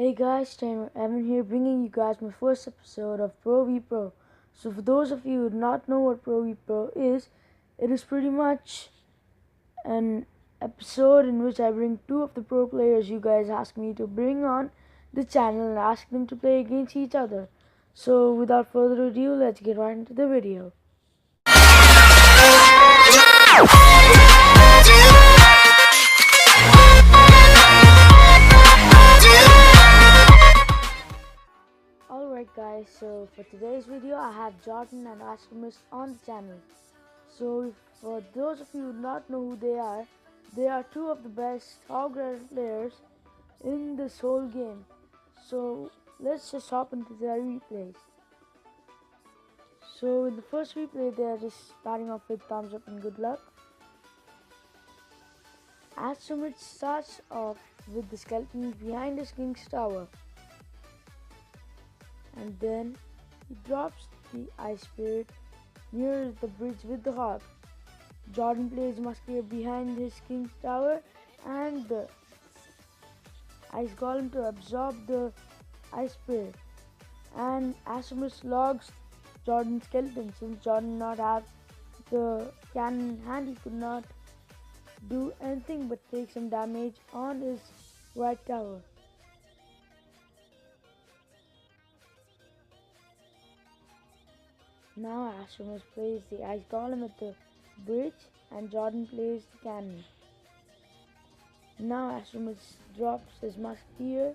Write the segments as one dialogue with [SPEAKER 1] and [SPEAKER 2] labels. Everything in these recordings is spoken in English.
[SPEAKER 1] Hey guys, Tamer Evan here, bringing you guys my first episode of Pro v Pro. So for those of you who do not know what Pro v Pro is, it is pretty much an episode in which I bring two of the pro players you guys ask me to bring on the channel and ask them to play against each other. So without further ado, let's get right into the video. Alright guys, so for today's video I have Jordan and Astromist on the channel. So for those of you who do not know who they are two of the best hog rider players in this whole game. So let's just hop into their replays. So in the first replay they are just starting off with thumbs up and good luck. Astromist starts off with the skeleton behind his king's tower. And then he drops the ice spirit near the bridge with the hog. Jordan plays musketeer behind his king's tower and the ice golem to absorb the ice spirit. And Astromist logs Jordan's skeleton. Since Jordan did not have the cannon in hand, he could not do anything but take some damage on his right tower. Now Astromist plays the ice golem at the bridge and Jordan plays the cannon. Now Astromist drops his musketeer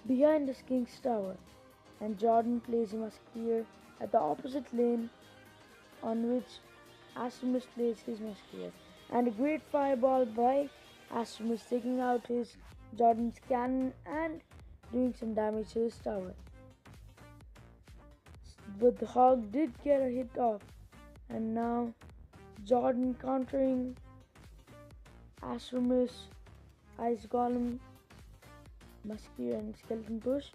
[SPEAKER 1] behind his king's tower and Jordan plays a musketeer at the opposite lane on which Astromist plays his musketeer. And a great fireball by Astromist taking out his Jordan's cannon and doing some damage to his tower. But the hog did get a hit off, and now Jordan countering Astromist, ice golem, musketeer and skeleton push,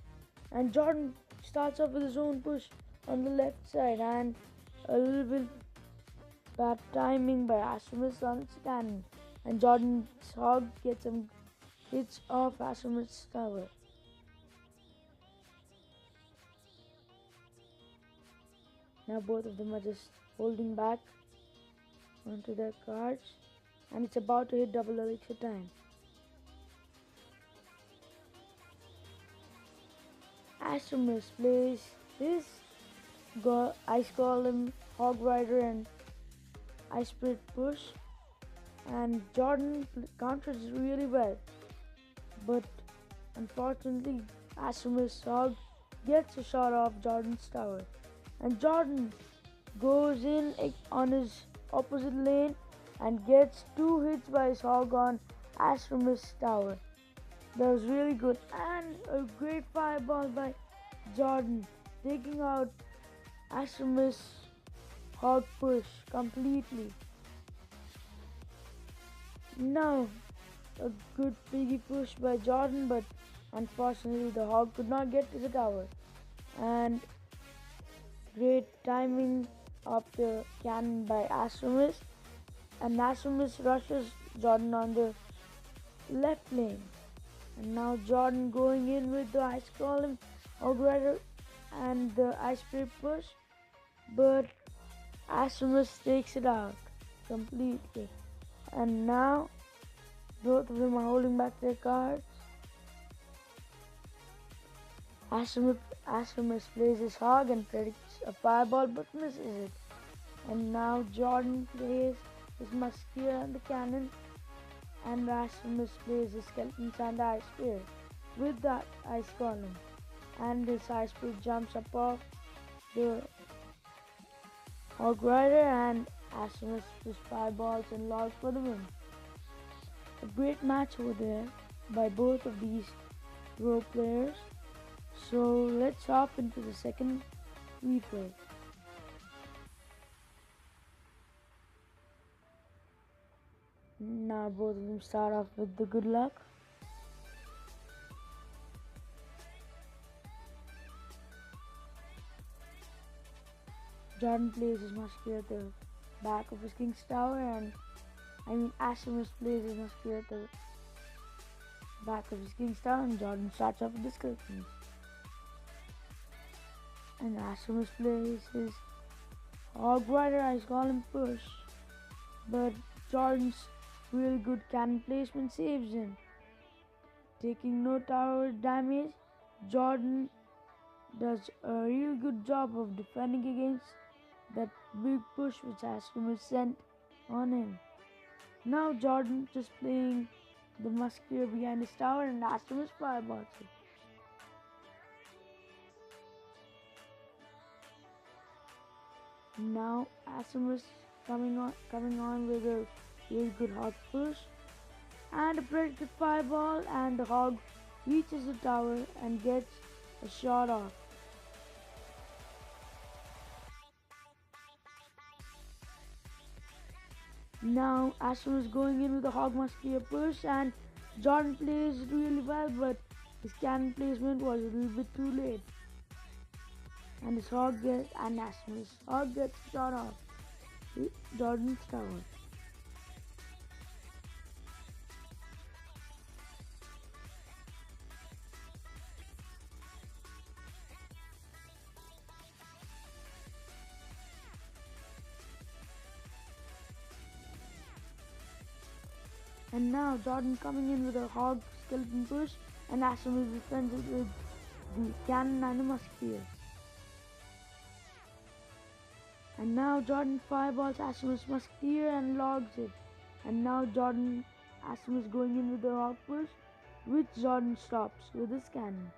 [SPEAKER 1] and Jordan starts off with his own push on the left side and a little bit bad timing by Astromist on its cannon, and Jordan's hog gets some hits off Astromist's tower. Now both of them are just holding back onto their cards and it's about to hit double elixir time. Astromist plays his ice golem, hog rider and ice spirit push and Jordan counters really well, but unfortunately Astromist's hog gets a shot off Jordan's tower. And Jordan goes in on his opposite lane and gets two hits by his hog on Astromist's tower. That was really good. And a great fireball by Jordan, taking out Astromist's hog push completely. Now, a good piggy push by Jordan, but unfortunately the hog could not get to the tower. And great timing of the cannon by Astromist, and Astromist rushes Jordan on the left lane. And now Jordan going in with the ice golem, hog rider and the ice spirit push, but Astromist takes it out completely. And now both of them are holding back their cards. Astromist plays his hog and predicts a fireball but misses it. And now Jordan plays his musketeer and the cannon, and Astromist plays his skeletons and the ice spirit with that ice golem. And his ice spirit jumps up off the hog rider and Astromist just fireballs and logs for the win. A great match over there by both of these pro players. So let's hop into the second replay. Now both of them start off with the good luck. Jordan plays his musketeer at the back of his king's tower and Astromist plays his musketeer at the back of his King's Tower, and Jordan starts off with the skeletons. And Astromist plays his Hog Rider Ice Golem push, but Jordan's really good cannon placement saves him. Taking no tower damage, Jordan does a real good job of defending against that big push which Astromist sent on him. Now Jordan just playing the Musketeer behind his tower, and Astromist fireballs it. Now Astromist coming on with a really good hog push and a predicted fireball, and the hog reaches the tower and gets a shot off. Now Astromist going in with a hog musketeer push, and Jordan plays really well, but his cannon placement was a little bit too late. And his hog gets, and Astromist's hog gets shot off Jordan's tower. And now Jordan coming in with a hog skeleton push, and Astromist defends it with the cannon and the musketeer. And now Jordan fireballs Astromist musketeer and logs it. And now Astromist going in with the hog push, which Jordan stops with his cannon.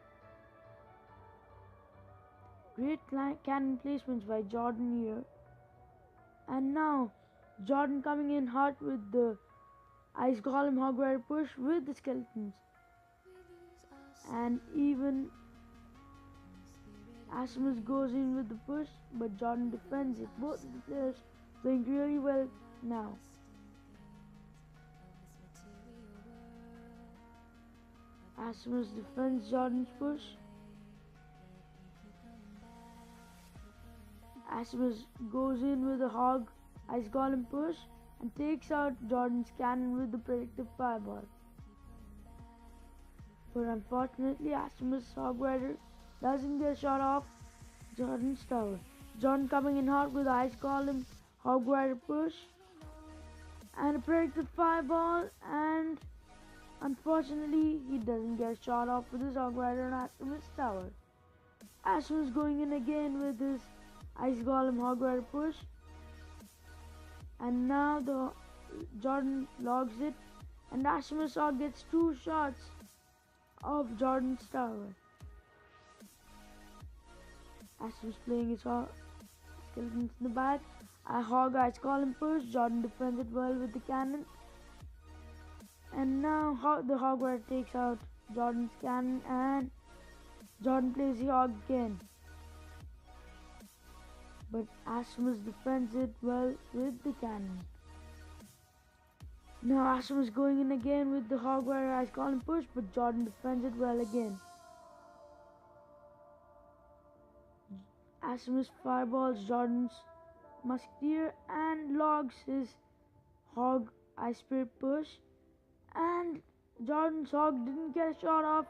[SPEAKER 1] Great cannon placements by Jordan here. And now Jordan coming in hot with the Ice Golem Hog Rider push with the skeletons. And even Astromist goes in with the push, but Jordan defends it. Both of the players playing really well now. Astromist defends Jordan's push. Astromist goes in with a hog Ice Golem push and takes out Jordan's cannon with the predictive fireball. But unfortunately, Astromist's Hog Rider doesn't get shot off Jordan's tower. Jordan coming in hot with Ice Golem Hog Rider push and a predictive fireball, and unfortunately he doesn't get shot off with his Hog Rider on Astromist's tower. Astromist going in again with his Ice Golem Hog Rider push, and now Jordan logs it, and Astromist hog gets 2 shots of Jordan's tower. Astromist playing his skeletons in the back. A hog Ice Golem push. Jordan defends it well with the cannon. And now the Hog Rider takes out Jordan's cannon, and Jordan plays the hog again. But Astromist defends it well with the cannon. Now Astromist going in again with the Hog Rider Ice Golem push, but Jordan defends it well again. Astromist fireballs Jordan's musketeer and logs his hog Ice Spirit push, and Jordan's hog didn't get a shot off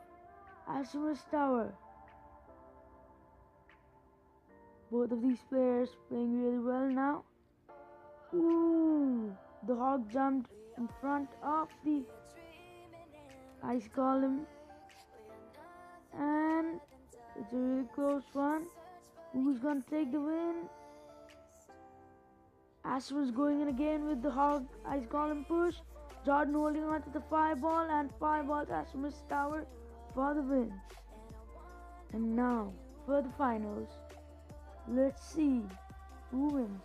[SPEAKER 1] Astromist's tower. Both of these players playing really well now. Ooh, the hog jumped in front of the Ice Golem, and it's a really close one. Who's gonna take the win? Astromist going in again with the hog Ice Golem push. Jordan holding on to the fireball and fireballs Astromist's tower for the win. And now for the finals. Let's see who wins.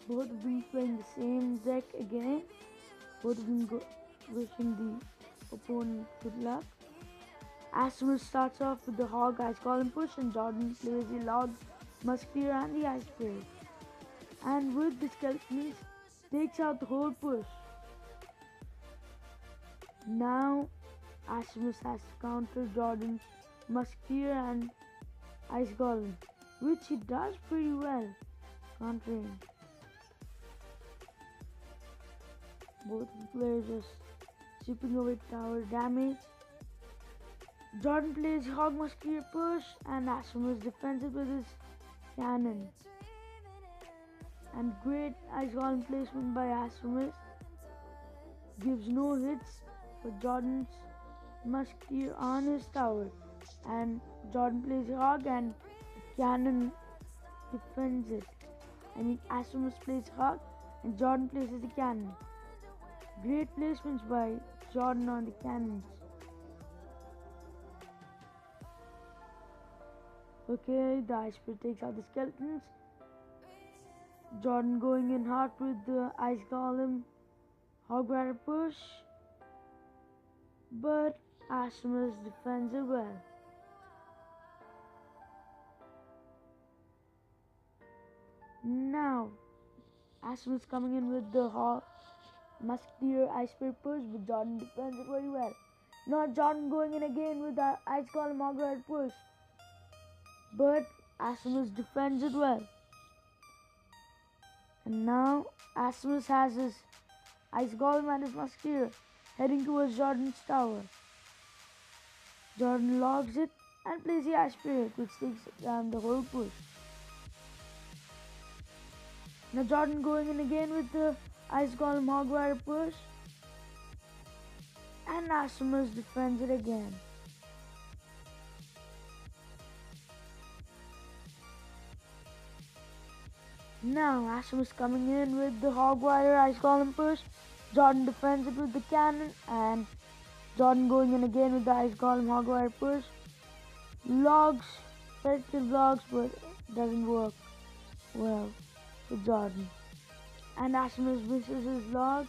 [SPEAKER 1] Both of them playing the same deck again. Both of them wishing the opponent good luck. Astromist starts off with the hog Ice Golem push, and Jordan plays the log musketeer and the ice spray. And with the skeletons, takes out the whole push. Now Astromist has to counter Jordan's musketeer and Ice Golem, which he does pretty well countering. Both players just chipping away tower damage. Jordan plays Hog Musketeer push and Astromist defends it with his cannon. And great Ice Golem placement by Astromist. Gives no hits for Jordan's Musketeer on his tower. And Jordan plays Hog and cannon defends it. Astromist plays Hog and Jordan places the cannon. Great placements by Jordan on the cannons. Okay, the Ice Spirit takes out the skeletons. Jordan going in hard with the Ice Golem Hog Rider push. But Astromist defends it well. Now, Astromist coming in with the Musketeer Ice Spirit push, but Jordan defends it very well. Now Jordan going in again with the Ice Golem Hog Rider push, but Astromist defends it well. And now Astromist has his Ice Golem and his Musketeer heading towards Jordan's tower. Jordan logs it and plays the Ice Spirit, which takes down the whole push. Now Jordan going in again with the Ice Golem Hog Rider push, and Astromist defends it again. Now Astromist coming in with the Hog Rider Ice Golem push. Jordan defends it with the cannon, and Jordan going in again with the Ice Golem Hog Rider push. Logs, effective logs, but it doesn't work well for Jordan. And Astromist misses his log.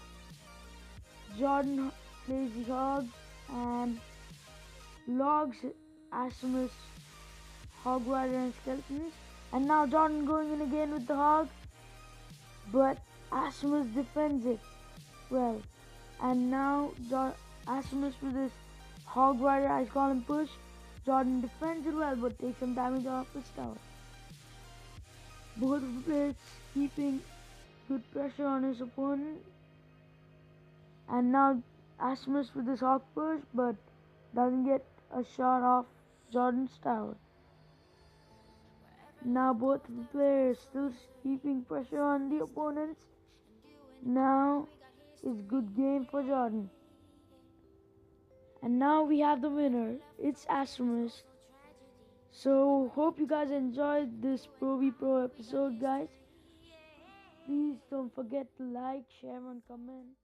[SPEAKER 1] Jordan plays the hog and logs Astromist Hog Rider and skeletons. And now Jordan going in again with the hog, but Astromist defends it well. And now Astromist with his Hog Rider Ice Golem push. Jordan defends it well, but takes some damage off his tower. Both of the players keeping good pressure on his opponent. And now Astromist with his hog push, but doesn't get a shot off Jordan's tower. Now both of the players still keeping pressure on the opponents. Now it's good game for Jordan. And now we have the winner. It's Astromist. So hope you guys enjoyed this Pro v Pro episode, guys. Please don't forget to like, share and comment.